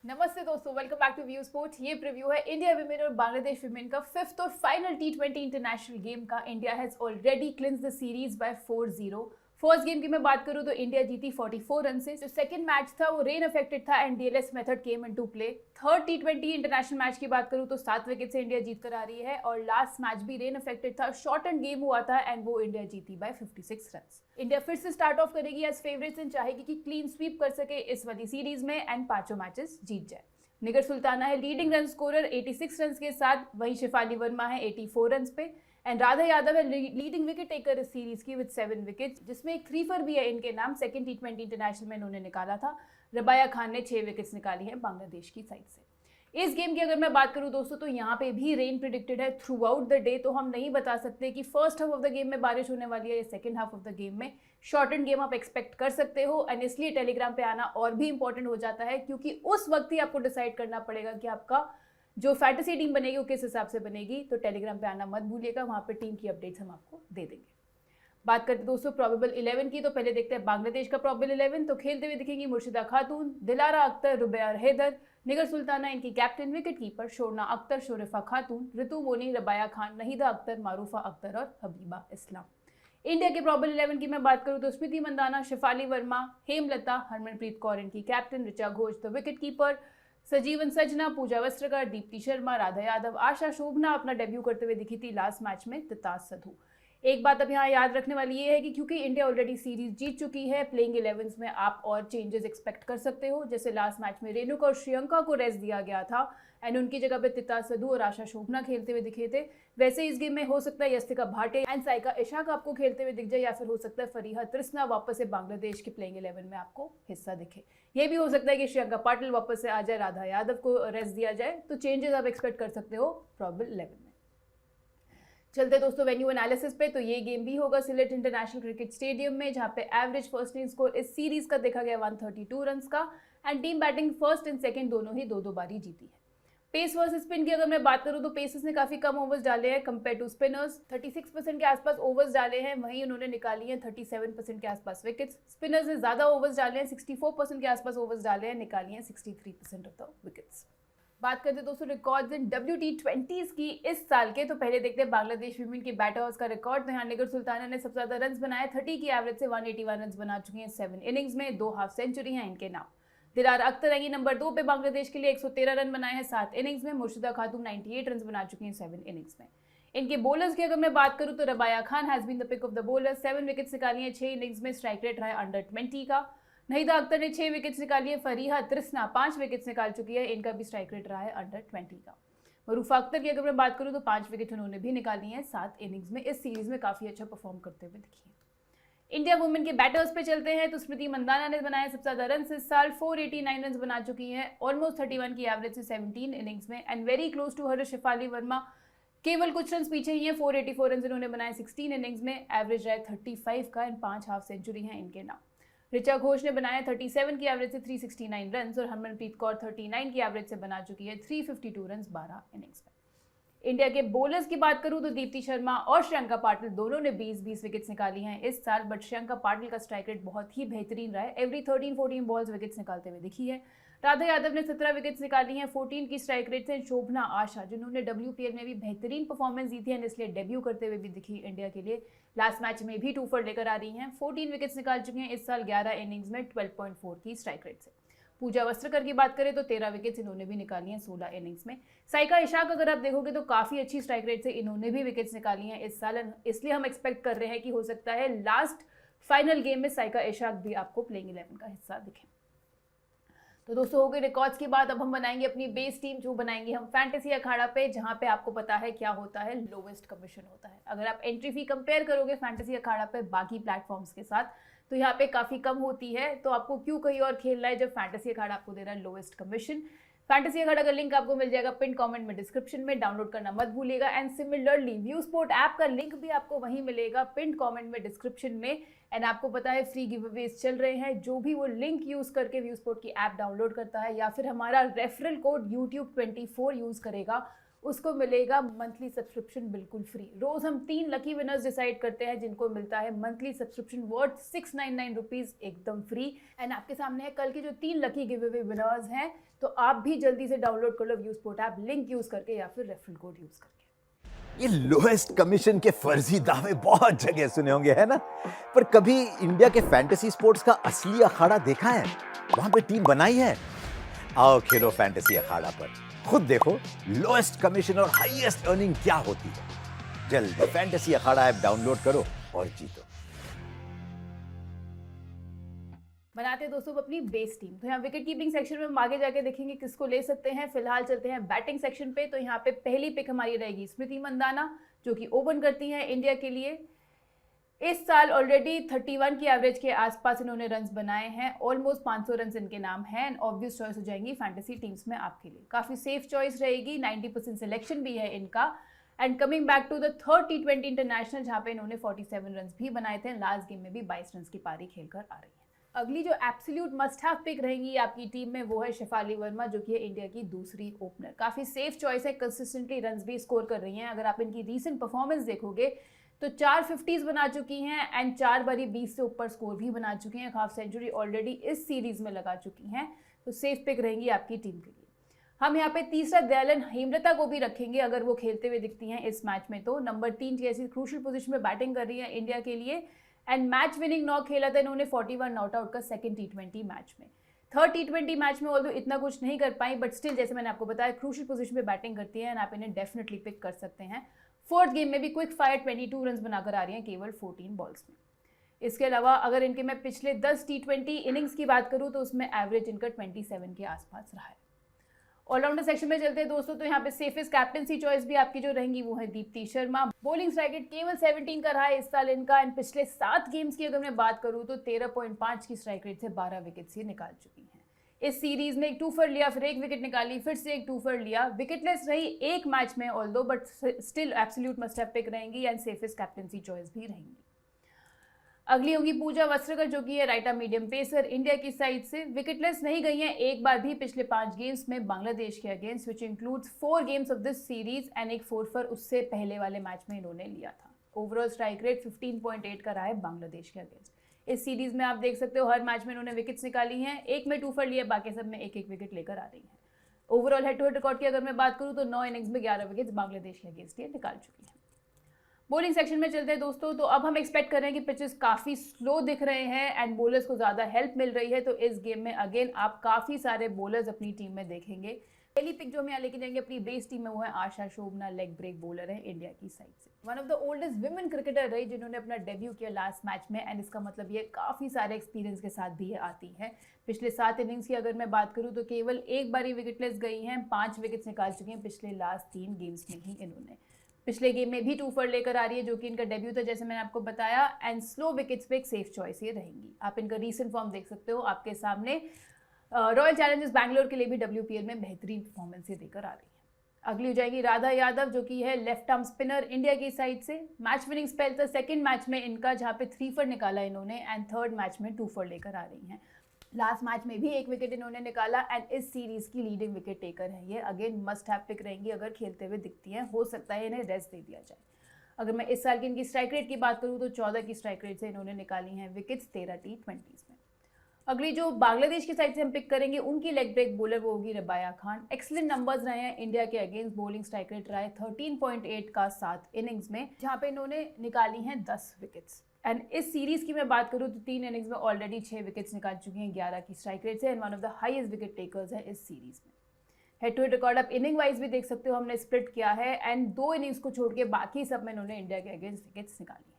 नमस्ते दोस्तों, welcome back to view sport. ये प्रीव्यू है इंडिया विमेन और बांग्लादेश विमेन का फिफ्थ और फाइनल T20 इंटरनेशनल गेम का। India has already clinched the series by 4-0। First game की मैं बात करूं तो इंडिया जीती 44 रन से। जो सेकंड मैच था वो रेन अफेक्टेड था and DLS method came into play. Third T20 international match की बात करूं तो 7 विकेट से इंडिया जीत कर आ रही है और लास्ट मैच भी रेन अफेक्टेड था, शॉर्ट एंड गेम हुआ था एंड वो इंडिया जीती बाय 56 रन। इंडिया फिर से स्टार्ट ऑफ करेगी एज फेवरेट्स एंड चाहेगी कि क्लीन स्वीप कर सके इस वाली सीरीज में एंड पांचों मैचेस जीत जाए। निगर सुल्ताना है लीडिंग रन स्कोरर 86 रन के साथ, वहीं शिफाली वर्मा है 84 रन पे एंड राधा यादव है लीडिंग विकेट टेकर इस सीरीज की विद 7 विकेट, जिसमें एक थ्रीफर भी है इनके नाम। सेकंड T20 इंटरनेशनल में इन्होंने निकाला था। रबाया खान ने 6 विकेट्स निकाली हैं बांग्लादेश की साइड से। इस गेम की अगर मैं बात करूं दोस्तों तो यहाँ पे भी रेन प्रिडिक्टेड है थ्रू आउट द डे, तो हम नहीं बता सकते कि first half of the game में बारिश होने वाली है या second half of the game में। शॉर्टन गेम आप एक्सपेक्ट कर सकते हो एंड इसलिए टेलीग्राम पे आना और भी इंपॉर्टेंट हो जाता है, क्योंकि उस वक्त ही आपको डिसाइड करना पड़ेगा कि आपका जो फैंटेसी टीम बनेगी वो किस हिसाब से बनेगी। तो टेलीग्राम पे आना मत भूलिएगा, वहाँ पे टीम की अपडेट्स हम आपको दे देंगे। बात करते दोस्तों प्रोबेबल 11 की, तो पहले देखते हैं बांग्लादेश का प्रोबेबल 11। तो खेलते हुए दिखेंगी मुर्शिदा खातून, दिलारा अख्तर, रुबैया हैदर, निगर सुल्ताना इनकी कैप्टन, विकेट कीपर शोरना अख्तर, शोरिफा खातून, ऋतु मोनी, रबाया खान, नहीदा अख्तर, मारूफा अख्तर और हबीबा इस्लाम। इंडिया के प्रोबेबल 11 की मैं बात करूं तो स्मृति मंदाना, शिफाली वर्मा, हेमलता, हरमनप्रीत कौर इनकी captain, Richa Ghosh the wicket keeper, Sajeevan Sajana, Pooja Vastrakar, Deepti Sharma, Radha Yadav, आशा शोभना अपना डेब्यू करते हुए दिखी थी लास्ट मैच में, तितास सधू। एक बात अब यहाँ याद रखने वाली ये है कि क्योंकि इंडिया ऑलरेडी सीरीज जीत चुकी है, प्लेइंग 11s में आप और चेंजेस एक्सपेक्ट कर सकते हो। जैसे लास्ट मैच में रेणुका और श्रियंका को रेस्ट दिया गया था एंड उनकी जगह पे तिता सधू और आशा शोभना खेलते हुए दिखे थे। वैसे इस गेम में हो सकता है यस्तिका भाटे एंड साइका इशाक आपको खेलते हुए दिख जाए, या फिर हो सकता है फरीहा त्रिस्ना वापस से बांग्लादेश के प्लेइंग 11 में आपको हिस्सा दिखे। ये भी हो सकता है कि श्रियंका पाटिल वापस से आ जाए, राधा यादव को रेस्ट दिया जाए। तो चेंजेस आप एक्सपेक्ट कर सकते हो प्रोबेबल 11 में। चलते दोस्तों वेन्यू एनालिसिस पे, तो ये गेम भी होगा सिलेट इंटरनेशनल क्रिकेट स्टेडियम में, जहां पे एवरेज फर्स्ट इनिंग स्कोर इस सीरीज का देखा गया 132 रन का and team batting first and second दोनों ही दो बारी जीती है। पेस वर्सेस स्पिन की अगर मैं बात करूं तो पेसर्स ने काफी कम ओवर्स डाले हैं कंपेयर टू स्पिनर्स। 36% के आसपास ओवर्स डाले हैं, वहीं उन्होंने निकाली हैं 37% के आसपास विकेट्स। स्पिनर्स ने ज्यादा ओवर्स डाले हैं, 64% के आसपास ओवर्स डाले हैं, निकाली हैं 63% ऑफ द विकेट्स। बात करते हैं दोस्तों रिकॉर्ड्स इन WT20s की इस साल के, तो पहले देखते हैं बांग्लादेश विमेन की बैटर्स का रिकॉर्ड। तो यहाँ निगर सुल्ताना ने सबसे ज्यादा रन बनाए, 30 की एवरेज से 181 रन बना चुकी हैं 7 इनिंग्स में, 2 हाफ सेंचुरी हैं इनके नाम। दिलारा अख्तर आएंगी नंबर 2 पे बांग्लादेश के लिए, 113 रन बनाए हैं 7 इनिंग्स में। मुर्शिदा खातून 98 रन बना चुकी हैं 7 इनिंग्स में। इनके बॉलर्स की अगर मैं बात करूं तो Rabeya Khan has been the pick of the bowler, 7 wickets निकाली हैं 6 इनिंग्स में, स्ट्राइक रेट रहा है अंडर 20 का। नहीदा अख्तर ने 6 विकेट्स निकाली है, फरीहा त्रिस्ना 5 विकेट्स निकाल चुकी है, इनका भी स्ट्राइक रेट रहा है अंडर 20 का। मरूफा अख्तर की अगर मैं बात करूं तो 5 विकेट उन्होंने भी निकाली हैं 7 इनिंग्स में, इस सीरीज में काफी अच्छा परफॉर्म करते हुए दिखी है। इंडिया वुमेन के बैटर्स पे चलते हैं, तो स्मृति मंदाना ने बनाया सबसे ज्यादा रन इस साल, 489 रन बना चुकी हैं, ऑलमोस्ट 31 की एवरेज से 17 इनिंग्स में and very close to her Shafali Verma, केवल कुछ रन पीछे ही हैं। 484 रन इन्होंने बनाए 16 इनिंग्स में, एवरेज रहा है 35 का एंड 5 हाफ सेंचुरी हैं इनके नाम। ऋचा घोष ने बनाया 37 की एवरेज से 369 रन और हरमनप्रीत कौर 39 की एवरेज से बना चुकी है 352 रन 12 इनिंग्स में। इंडिया के बॉलर्स की बात करूं तो दीप्ति शर्मा और श्रियंका पाटिल दोनों ने 20-20 विकेट्स निकाली हैं इस साल, बट श्रियंका पाटिल का स्ट्राइक रेट बहुत ही बेहतरीन रहा है, एवरी 13-14 बॉल्स विकेट्स निकालते हुए दिखी है। राधा यादव ने 17 विकेट्स निकाली हैं 14 की स्ट्राइक रेट से। शोभना आशा जिन्होंने WPL में भी बेहतरीन परफॉर्मेंस दी थी एंड इसलिए डेब्यू करते हुए भी दिखी इंडिया के लिए, लास्ट मैच में भी 2 for लेकर आ रही हैं, 14 विकेट्स निकाल चुकी हैं इस साल 11 इनिंग्स में 12.4 की स्ट्राइक रेट से। पूजा वस्त्रकर की बात करें तो 13 विकेट्स इन्होंने भी निकाली हैं 16 इनिंग्स में। साइका इशाक अगर आप देखोगे तो काफी अच्छी स्ट्राइक रेट से इन्होंने भी विकेट्स निकाली हैं इस साल, इसलिए हम एक्सपेक्ट कर रहे हैं कि हो सकता है लास्ट फाइनल गेम में साइका इशाक भी आपको प्लेइंग 11 का हिस्सा दिखे। तो दोस्तों हो गए रिकॉर्ड्स की बात, अब हम बनाएंगे अपनी बेस टीम, जो बनाएंगे हम फैंटेसी अखाड़ा पे, जहां पे आपको पता है क्या होता है, लोवेस्ट कमीशन होता है। अगर आप एंट्री फी कंपेयर करोगे फैंटेसी अखाड़ा पे बाकी प्लेटफॉर्म्स के साथ, तो यहाँ पे काफी कम होती है, तो आपको क्यों कहीं और खेलना है जब फैंटेसी अखाड़ा आपको दे रहा है लोवेस्ट कमीशन। फैंटेसी अखाड़ा का लिंक आपको मिल जाएगा पिन कमेंट में, डिस्क्रिप्शन में, डाउनलोड करना मत भूलिएगा and similarly view sport app का लिंक भी आपको वहीं मिलेगा पिन कमेंट में, डिस्क्रिप्शन में। एंड आपको पता है फ्री गिव अवेज चल रहे हैं, जो भी वो लिंक यूज करके व्यू स्पोर्ट की ऐप डाउनलोड करता है या फिर हमारा रेफरल कोड YouTube24 यूज करेगा, उसको मिलेगा मंथली सब्सक्रिप्शन बिल्कुल फ्री। रोज हम 3 लकी विनर्स डिसाइड करते हैं जिनको मिलता है मंथली सब्सक्रिप्शन वर्थ 699 रुपीज एकदम फ्री। एंड आपके सामने है कल के जो 3 लकी गिव अवे विनर्स हैं, तो आप भी जल्दी से डाउनलोड कर लो view sport app, link use करके या फिर रेफरल कोड यूज करके। ये लोएस्ट कमीशन के फर्जी दावे बहुत जगह सुने होंगे, है ना? पर कभी इंडिया के फैंटेसी स्पोर्ट्स का असली अखाड़ा देखा है? वहां पे टीम बनाई है? आओ खेलो फैंटेसी अखाड़ा पर, खुद देखो लोएस्ट कमीशन और हाईएस्ट अर्निंग क्या होती है। जल्दी फैंटेसी अखाड़ा ऐप डाउनलोड करो और जीतो। बनाते हैं दोस्तों अपनी बेस टीम। तो यहाँ विकेट कीपिंग सेक्शन में हम आगे जाके देखेंगे किसको ले सकते हैं। फिलहाल चलते हैं बैटिंग सेक्शन पे। तो यहाँ पे पहली पिक हमारी रहेगी स्मृति मंदाना, जो कि ओपन करती हैं इंडिया के लिए। इस साल ऑलरेडी 31 की एवरेज के आसपास इन्होंने रन्स बनाए हैं, ऑलमोस्ट 500 रन्स इनके नाम हैं एंड ऑब्वियस चॉइस हो जाएंगी फैंटेसी टीम्स में आपके लिए। काफ़ी सेफ चॉइस रहेगी, 90% सिलेक्शन भी है इनका। And coming back to the third T20 international, जहाँ पे इन्होंने 47 रन्स भी बनाए थे। लास्ट गेम में भी 22 रन्स की पारी खेलकर आ रही है। अगली जो एब्सोल्यूट मस्ट हैव पिक रहेंगी आपकी टीम में वो है शेफाली वर्मा, जो कि है इंडिया की दूसरी ओपनर। काफ़ी सेफ चॉइस है, कंसिस्टेंटली रन्स भी स्कोर कर रही हैं। अगर आप इनकी रीसेंट परफॉर्मेंस देखोगे तो 4 50s बना चुकी हैं एंड 4 बारी 20 से ऊपर स्कोर भी बना चुकी हैं। हाफ सेंचुरी ऑलरेडी इस सीरीज में लगा चुकी हैं, तो सेफ पिक रहेंगी आपकी टीम के लिए। हम यहाँ पे तीसरा दयालन हेमलता को भी रखेंगे अगर वो खेलते हुए दिखती हैं इस मैच में। तो नंबर 3 की ऐसी क्रूशियल पोजीशन में बैटिंग कर रही है इंडिया के लिए एंड मैच विनिंग नॉक खेला था इन्होंने 41 नॉट आउट का सेकंड T20 मैच में। थर्ड T20 मैच में ऑल्दो इतना कुछ नहीं कर पाई, बट स्टिल जैसे मैंने आपको बताया क्रूशियल पोजीशन में बैटिंग करती है एंड आप इन्हें डेफिनेटली पिक कर सकते हैं। फोर्थ गेम में भी क्विक फायर 22 रन्स बनाकर आ रही हैं केवल 14 बॉल्स में। इसके अलावा अगर इनके मैं पिछले 10 T20 इनिंग्स की बात करूं तो उसमें एवरेज इनका 27 के आसपास रहा है। ऑलराउंडर सेक्शन में चलते हैं दोस्तों, तो यहाँ पे सेफेस्ट कैप्टनसी चॉइस भी आपकी जो रहेंगी वो है Deepti Sharma. Bowling strike rate केवल 17 का रहा है इस साल इनका एंड पिछले 7 गेम्स की अगर मैं बात करूं तो 13.5 की स्ट्राइक रेट से 12 विकेट्स ही निकाल चुकी हैं। इस सीरीज में एक 2 फॉर लिया, फिर एक विकेट निकाली, फिर से एक 2 फॉर लिया, विकेटलेस रही एक मैच में although, but still absolute must have pick रहेंगी एंड सेफेस्ट कैप्टनसी चॉइस भी रहेंगी। अगली होगी पूजा वस्त्रकर, जो कि है right arm medium pacer India की साइड से। विकेटलेस नहीं गई हैं एक बार भी पिछले 5 गेम्स में बांग्लादेश के against, which includes 4 games of this series and एक 4 फॉर उससे पहले वाले मैच में इन्होंने लिया था। ओवरऑल स्ट्राइक रेट 15.8 का रहा है बांग्लादेश के अगेंस्ट। इस सीरीज में आप देख सकते हो हर मैच में इन्होंने विकेट्स निकाली हैं, एक में 2 फॉर लिए, बाकी सब में एक एक विकेट लेकर आ रही हैं। Overall head to head record की अगर मैं बात करूं तो 9 इनिंग्स में 11 विकेट्स बांग्लादेश के अगेंस्ट ये निकाल चुकी हैं। बॉलिंग सेक्शन में चलते हैं दोस्तों, तो अब हम एक्सपेक्ट कर रहे हैं कि पिचेस काफ़ी स्लो दिख रहे हैं एंड बॉलर्स को ज़्यादा हेल्प मिल रही है। तो इस गेम में अगेन आप काफ़ी सारे बॉलर्स अपनी टीम में देखेंगे। पहली पिक जो हम यहाँ लेके जाएंगे अपनी बेस टीम में वो है आशा शोभना, लेग ब्रेक बॉलर है इंडिया की साइड से। One of the oldest women cricketer रही जिन्होंने अपना डेब्यू किया लास्ट मैच में एंड इसका मतलब ये काफ़ी सारे एक्सपीरियंस के साथ भी ये आती है। पिछले 7 इनिंग्स की अगर मैं बात करूँ तो केवल एक बार ही विकेटलेस गई हैं, 5 विकेट्स निकाल चुकी हैं पिछले लास्ट 3 गेम्स में ही इन्होंने। पिछले गेम में भी 2 फॉर लेकर आ रही है, जो कि इनका डेब्यू था जैसे मैंने आपको बताया एंड स्लो विकेट्स पे एक सेफ चॉइस ये रहेंगी। आप इनका रीसेंट फॉर्म देख सकते हो आपके सामने। रॉयल चैलेंजर्स बैंगलोर के लिए भी WPL में बेहतरीन परफॉर्मेंस ये देकर आ रही है। अगली हो जाएगी राधा यादव, जो कि है लेफ्ट आर्म स्पिनर इंडिया की साइड से। मैच विनिंग स्पेल था सेकंड मैच में इनका, जहाँ पे 3 फॉर निकाला इन्होंने एंड थर्ड मैच में 2 फॉर लेकर आ रही हैं। लास्ट मैच में भी एक विकेट इन्होंने निकाला एंड इस सीरीज की लीडिंग विकेट टेकर है ये। अगेन मस्ट हैव पिक रहेंगी अगर खेलते हुए दिखती हैं, हो सकता है इन्हें रेस्ट दे दिया जाए। अगर मैं इस साल की इनकी स्ट्राइक रेट की बात करूँ तो 14 की स्ट्राइक रेट से इन्होंने निकाली हैं विकेट्स 13 T20s में। अगली जो बांग्लादेश की साइड से हम पिक करेंगे उनकी लेग ब्रेक बॉलर वो होगी रबाया खान। एक्सीलेंट नंबर्स रहे हैं इंडिया के अगेंस्ट, बॉलिंग स्ट्राइक रेट रहा है 13.8 का 7 इनिंग्स में, जहाँ पे इन्होंने निकाली हैं 10 विकेट्स। एंड इस सीरीज की मैं बात करूँ तो 3 इनिंग्स में ऑलरेडी 6 विकेट्स निकाल चुकी हैं 11 की स्ट्राइक रेट से and one of the highest wicket takers है इस सीरीज में। हेड टू हेड रिकॉर्ड आप इनिंग वाइज भी देख सकते हो, हमने स्प्लिट किया है एंड 2 इनिंग्स को छोड़ के बाकी सब में इन्होंने इंडिया के अगेंस्ट विकेट्स निकाली है।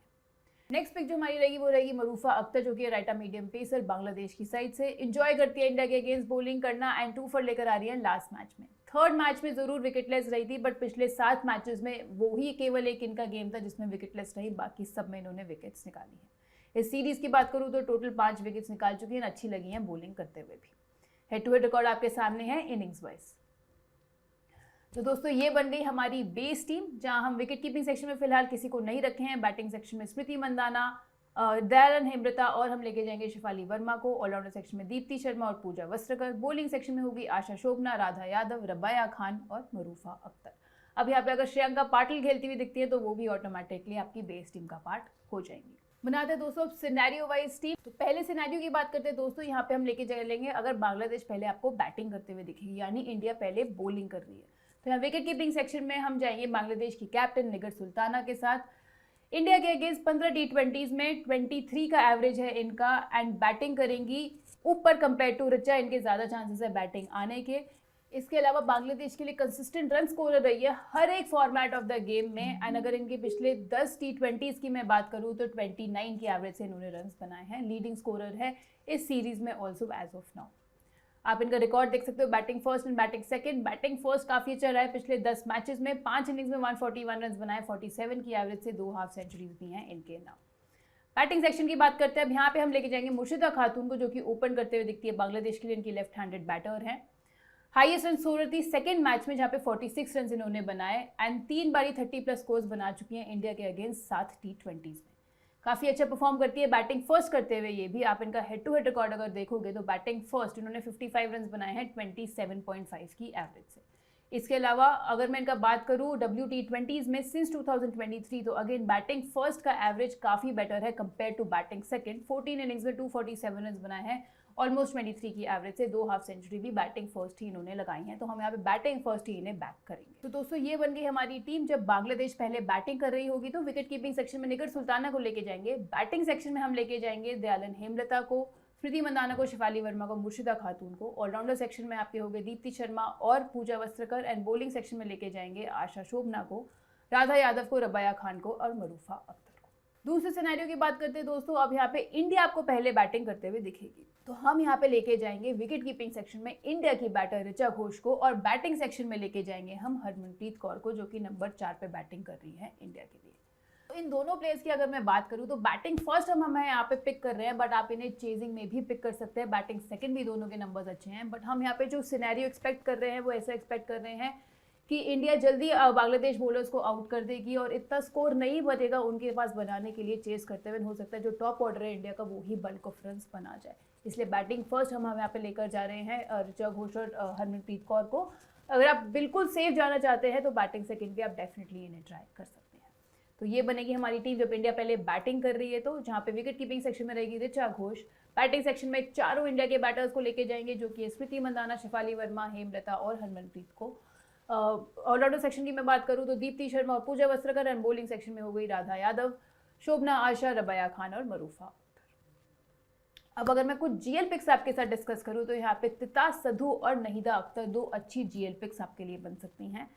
नेक्स्ट पिक जो हमारी रहेगी वो रहेगी मरूफा अख्तर, जो कि right arm medium pacer Bangladesh की साइड से। इंजॉय करती है इंडिया के अगेंस्ट बॉलिंग करना एंड 2 फॉर लेकर आ रही है लास्ट मैच में। थर्ड मैच में जरूर विकेटलेस रही थी, बट पिछले 7 मैचेस में वो ही केवल एक इनका गेम था जिसमें विकेटलेस रही, बाकी सब में इन्होंने विकेट्स निकाली है। इस सीरीज की बात करूँ तो टोटल 5 विकेट्स निकाल चुकी हैं, अच्छी लगी हैं बॉलिंग करते हुए भी। हेड टू हेड रिकॉर्ड आपके सामने है इनिंग्स वाइज। तो दोस्तों ये बन गई हमारी बेस टीम, जहां हम विकेट कीपिंग सेक्शन में फिलहाल किसी को नहीं रखे हैं। बैटिंग सेक्शन में स्मृति मंदाना, दयालन हेमलता और हम लेके जाएंगे शेफाली वर्मा को। ऑलराउंडर सेक्शन में दीप्ति शर्मा और पूजा वस्त्रकर। बॉलिंग सेक्शन में होगी आशा शोभना, राधा यादव, रबाया खान और मरूफा अख्तर। अब यहाँ पे अगर श्रेयंका पाटिल खेलती हुई दिखती है तो वो भी ऑटोमेटिकली आपकी बेस टीम का पार्ट हो जाएंगी। बनाते हैं दोस्तों अब सिनेरियो वाइज टीम। तो पहले सिनेरियो की बात करते हैं दोस्तों, यहाँ पे हम लेके चलेंगे अगर बांग्लादेश पहले आपको बैटिंग करते हुए दिखेगी, यानी इंडिया पहले बॉलिंग कर रही है, तो यहाँ विकेट कीपिंग सेक्शन में हम जाएंगे बांग्लादेश की कैप्टन निगर सुल्ताना के साथ। इंडिया के अगेंस्ट 15 T20s में 23 का एवरेज है इनका एंड बैटिंग करेंगी ऊपर कंपेयर टू ऋचा, इनके ज़्यादा चांसेस है बैटिंग आने के। इसके अलावा बांग्लादेश के लिए कंसिस्टेंट रन स्कोरर रही है हर एक फॉर्मेट ऑफ द गेम में एंड अगर इनके पिछले 10 T20s की मैं बात करूं तो 29 की एवरेज से इन्होंने रन्स बनाए हैं। लीडिंग स्कोरर है इस सीरीज में ऑल्सो एज ऑफ नाउ। आप इनका रिकॉर्ड देख सकते हो, batting first and batting second. Batting first काफ़ी अच्छा रहा है, पिछले 10 मैचेस में 5 इनिंग्स में 141 रन बनाए, 47 की एवरेज से 2 हाफ सेंचुरीज भी हैं इनके नाम। बैटिंग सेक्शन की बात करते हैं, अब यहाँ पे हम लेके जाएंगे मुर्शिदा खातून को, जो कि ओपन करते हुए दिखती है बांग्लादेश के लिए। इनकी लेफ्ट हैंडेड बैटर हैं। हाईएस्ट रन स्कोरर थी सेकंड मैच में, जहाँ पे 46 रन इन्होंने बनाए एंड 3 बारी 30+ स्कोर्स बना चुकी हैं इंडिया के अगेंस्ट 7 T20s में। काफ़ी अच्छा परफॉर्म करती है बैटिंग फर्स्ट करते हुए। ये भी आप इनका हेड टू हेड रिकॉर्ड अगर देखोगे तो बैटिंग फर्स्ट इन्होंने 55 रन बनाए हैं 27.5 की एवरेज से। इसके अलावा अगर मैं इनका बात करूँ WT20s में सिंस 2023, तो अगेन बैटिंग फर्स्ट का एवरेज काफ़ी बेटर है compare to batting second. 14 innings में 247 रन बनाए हैं, ऑलमोस्ट 23 की एवरेज से 2 हाफ सेंचुरी भी बैटिंग फर्स्ट ही इन्होंने लगाई हैं, तो हम यहाँ पे बैटिंग फर्स्ट ही इन्हें बैक करेंगे। तो दोस्तों ये बन गई हमारी टीम। जब बांग्लादेश पहले बैटिंग कर रही होगी तो विकेट कीपिंग सेक्शन में निगर सुल्ताना को लेके जाएंगे। बैटिंग सेक्शन में हम लेके जाएंगे दयालन हेमलता को, स्मृति मंदाना को, शिफाली वर्मा को, मुर्शिदा खातून को। ऑलराउंडर सेक्शन में आपके होंगे दीप्ति शर्मा और पूजा वस्त्रकर एंड बॉलिंग सेक्शन में लेके जाएंगे आशा शोभना को, राधा यादव को, रबाया खान को और मरूफा अख्तर को। दूसरे सिनेरियो की बात करते हैं दोस्तों, अब यहाँ पे इंडिया आपको पहले बैटिंग करते हुए दिखेगी, तो हम यहाँ पे लेके जाएंगे विकेट कीपिंग सेक्शन में इंडिया की बैटर ऋचा घोष को और बैटिंग सेक्शन में लेके जाएंगे हम हरमनप्रीत कौर को, जो कि नंबर 4 पे बैटिंग कर रही है इंडिया के लिए। तो इन दोनों प्लेयर्स की अगर मैं बात करूं तो बैटिंग फर्स्ट हम यहाँ पे पिक कर रहे हैं, बट आप इन्हें चेजिंग में भी पिक कर सकते हैं। बैटिंग सेकंड भी दोनों के नंबर्स अच्छे हैं, बट हम यहाँ पे जो सिनेरियो एक्सपेक्ट कर रहे हैं वो ऐसा एक्सपेक्ट कर रहे हैं कि इंडिया जल्दी बांग्लादेश बॉलर्स को आउट कर देगी और इतना स्कोर नहीं बचेगा उनके पास बनाने के लिए। चेस करते हुए हो सकता है जो टॉप ऑर्डर है इंडिया का वो ही बल्क ऑफ रन्स बना जाए, इसलिए बैटिंग फर्स्ट हम यहाँ पे लेकर जा रहे हैं ऋचा घोष और हरमनप्रीत कौर को। अगर आप बिल्कुल सेफ जाना चाहते हैं तो बैटिंग सेकंड भी आप डेफिनेटली इन्हें ट्राई कर सकते हैं। तो ये बनेगी हमारी टीम जब इंडिया पहले बैटिंग कर रही है, तो जहाँ पे विकेट कीपिंग सेक्शन में रहेगी ऋचा घोष। बैटिंग सेक्शन में चारों इंडिया के बैटर्स को लेके जाएंगे, जो कि स्मृति मंदाना, शिफाली वर्मा, हेमलता और हरमनप्रीत को। ऑलराउंडर सेक्शन की मैं बात करूँ तो दीप्ति शर्मा और पूजा वस्त्रकर एंड बॉलिंग सेक्शन में हो गई राधा यादव, शोभना, आशा, रबाया खान और मरूफा अख्तर। अब अगर मैं कुछ जीएल पिक्स आपके साथ डिस्कस करूँ तो यहाँ पे तिता सधु और नहीदा अख्तर 2 अच्छी जीएल पिक्स आपके लिए बन सकती हैं।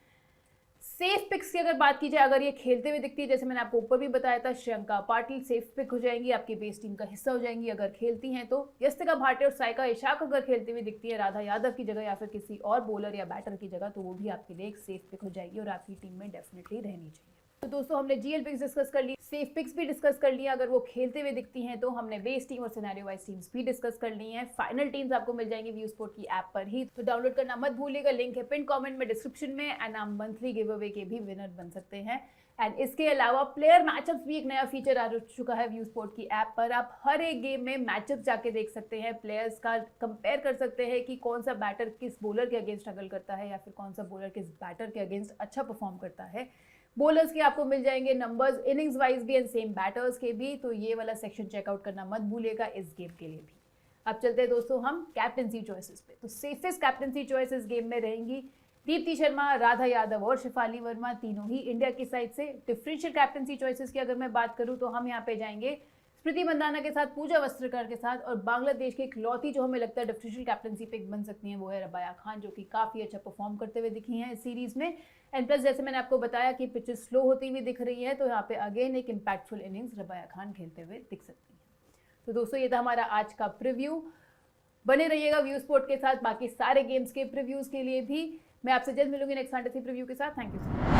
सेफ पिक्स की अगर बात की जाए, अगर ये खेलते हुए दिखती है, जैसे मैंने आपको ऊपर भी बताया था, श्रेयंका पाटिल सेफ पिक हो जाएंगी, आपकी बेस टीम का हिस्सा हो जाएंगी अगर खेलती हैं तो। यस्तिका भाटिया और साइका इशाक अगर खेलती हुई दिखती है राधा यादव की जगह या फिर किसी और बॉलर या बैटर की जगह, तो वो भी आपके लिए एक सेफ पिक हो जाएगी और आपकी टीम में डेफिनेटली रहनी चाहिए। तो दोस्तों हमने जीएल पिक्स डिस्कस कर ली, सेफ पिक्स भी डिस्कस कर लिया, अगर वो खेलते हुए दिखती हैं तो हमने बेस टीम और सिनेरियो वाइज टीम्स भी डिस्कस कर ली हैं। फाइनल टीम्स आपको मिल जाएंगी व्यू स्पोर्ट की ऐप पर ही, तो डाउनलोड करना मत भूलिएगा, लिंक है पिन कमेंट में डिस्क्रिप्शन में। एंड आप मंथली गिव अवे के भी विनर बन सकते हैं। एंड इसके अलावा प्लेयर मैचअप्स भी एक नया फीचर आ चुका है व्यू स्पोर्ट की ऐप पर। आप हर एक गेम में मैचअप जाके देख सकते हैं, प्लेयर्स का कंपेयर कर सकते हैं कि कौन सा बैटर किस बॉलर के अगेंस्ट स्ट्रगल करता है या फिर कौन सा बॉलर किस बैटर के अगेंस्ट अच्छा परफॉर्म करता है। बॉलर्स के आपको मिल जाएंगे नंबर्स इनिंग्स वाइज भी एंड सेम बैटर्स के भी, तो ये वाला सेक्शन चेकआउट करना मत भूलिएगा इस गेम के लिए भी। अब चलते हैं दोस्तों हम कैप्टनसी चॉइसेस पे। तो सेफेस्ट कैप्टनसी चॉइसेस गेम में रहेंगी दीप्ति शर्मा, राधा यादव और शिफाली वर्मा, तीनों ही इंडिया की साइड से। डिफरेंशियल कैप्टनसी चॉइसेस की अगर मैं बात करूं तो हम यहाँ पे जाएंगे स्मृति मंदाना के साथ, पूजा वस्त्रकर के साथ, और बांग्लादेश की इकलौती जो हमें लगता है डिफरेंशियल कैप्टनसी पिक बन सकती हैं वो है रबाया खान, जो कि काफ़ी अच्छा परफॉर्म करते हुए दिखी हैं इस सीरीज़ में। एंड प्लस जैसे मैंने आपको बताया कि पिचेस स्लो होती हुई दिख रही है, तो यहाँ पे अगेन एक इम्पैक्टफुल इनिंग्स रबाया खान खेलते हुए दिख सकती हैं। तो दोस्तों ये था हमारा आज का प्रीव्यू। बने रहिएगा व्यू स्पोर्ट के साथ बाकी सारे गेम्स के प्रीव्यूज़ के लिए भी। मैं आपसे जल्द मिलूंगी नेक्स्ट फैंटेसी प्रीव्यू के साथ। Thank you so much.